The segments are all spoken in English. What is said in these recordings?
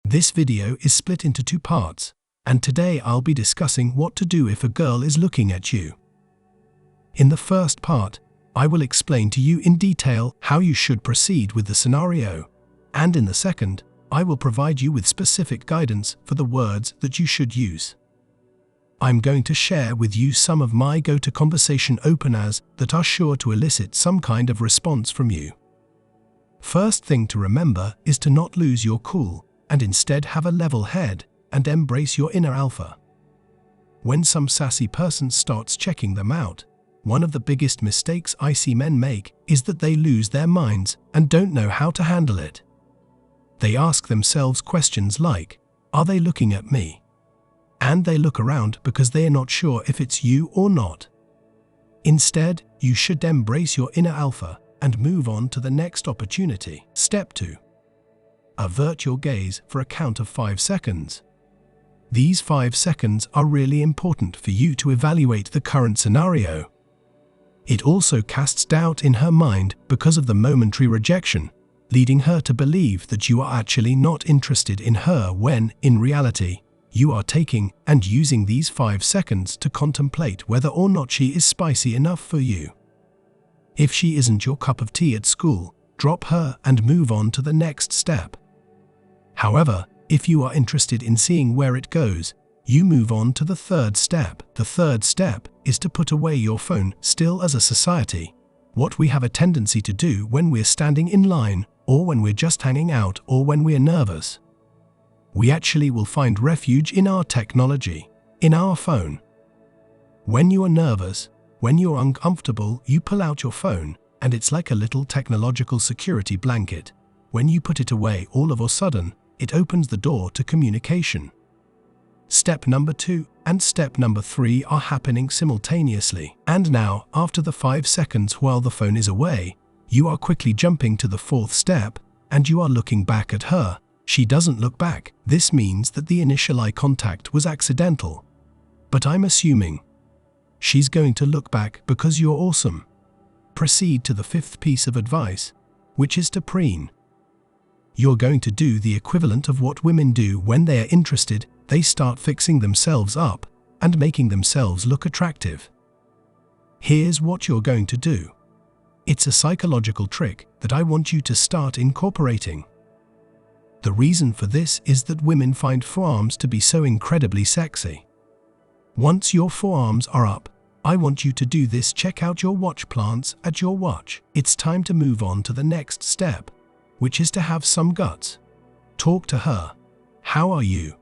This video is split into two parts, and today I'll be discussing what to do if a girl is looking at you. In the first part, I will explain to you in detail how you should proceed with the scenario, and in the second, I will provide you with specific guidance for the words that you should use. I'm going to share with you some of my go-to conversation openers that are sure to elicit some kind of response from you. First thing to remember is to not lose your cool and instead have a level head and embrace your inner alpha. When some sassy person starts checking them out, one of the biggest mistakes I see men make is that they lose their minds and don't know how to handle it. They ask themselves questions like, "Are they looking at me?" And they look around because they are not sure if it's you or not. Instead, you should embrace your inner alpha and move on to the next opportunity. Step 2. Avert your gaze for a count of 5 seconds. These 5 seconds are really important for you to evaluate the current scenario. It also casts doubt in her mind because of the momentary rejection, leading her to believe that you are actually not interested in her when, in reality, you are taking and using these 5 seconds to contemplate whether or not she is spicy enough for you. If she isn't your cup of tea at school, drop her and move on to the next step. However, if you are interested in seeing where it goes, you move on to the third step. The third step is to put away your phone. Still, as a society, what we have a tendency to do when we're standing in line, or when we're just hanging out, or when we're nervous, we actually will find refuge in our technology, in our phone. When you are nervous, when you're uncomfortable, you pull out your phone, and it's like a little technological security blanket. When you put it away, all of a sudden, it opens the door to communication. Step number 2 and step number 3 are happening simultaneously. And now, after the 5 seconds while the phone is away, you are quickly jumping to the fourth step, and you are looking back at her. She doesn't look back. This means that the initial eye contact was accidental. But I'm assuming she's going to look back because you're awesome. Proceed to the fifth piece of advice, which is to preen. You're going to do the equivalent of what women do when they are interested. They start fixing themselves up and making themselves look attractive. Here's what you're going to do. It's a psychological trick that I want you to start incorporating. The reason for this is that women find forearms to be so incredibly sexy. Once your forearms are up, I want you to do this. Check out your watch plants at your watch. It's time to move on to the next step, which is to have some guts. Talk to her. How are you?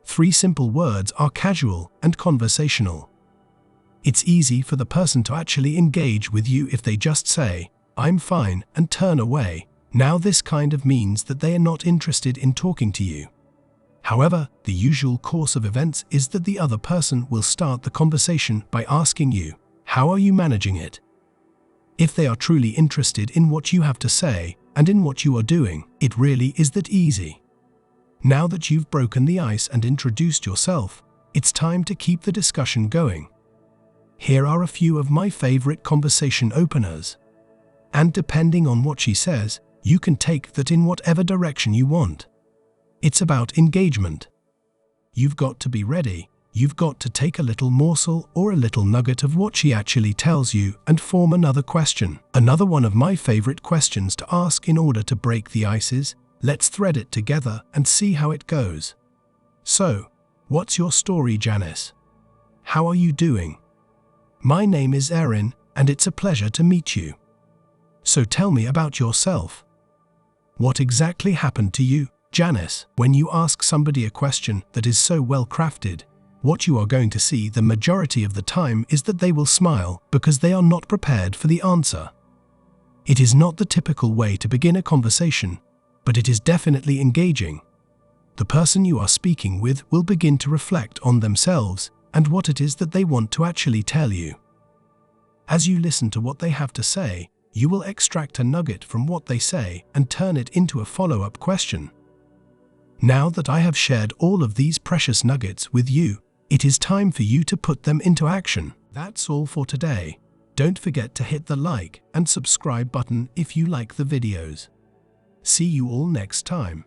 3 simple words are casual and conversational. It's easy for the person to actually engage with you if they just say, "I'm fine," and turn away. Now this kind of means that they are not interested in talking to you. However, the usual course of events is that the other person will start the conversation by asking you, "How are you managing it?" If they are truly interested in what you have to say and in what you are doing, it really is that easy. Now that you've broken the ice and introduced yourself, it's time to keep the discussion going. Here are a few of my favorite conversation openers. And depending on what she says, you can take that in whatever direction you want. It's about engagement. You've got to be ready. You've got to take a little morsel or a little nugget of what she actually tells you and form another question. Another one of my favorite questions to ask in order to break the ice is, let's thread it together and see how it goes. So, what's your story, Janice? How are you doing? My name is Erin, and it's a pleasure to meet you. So tell me about yourself. What exactly happened to you, Janice? When you ask somebody a question that is so well crafted, what you are going to see the majority of the time is that they will smile because they are not prepared for the answer. It is not the typical way to begin a conversation, but it is definitely engaging. The person you are speaking with will begin to reflect on themselves and what it is that they want to actually tell you. As you listen to what they have to say, you will extract a nugget from what they say and turn it into a follow-up question. Now that I have shared all of these precious nuggets with you, it is time for you to put them into action. That's all for today. Don't forget to hit the like and subscribe button if you like the videos. See you all next time.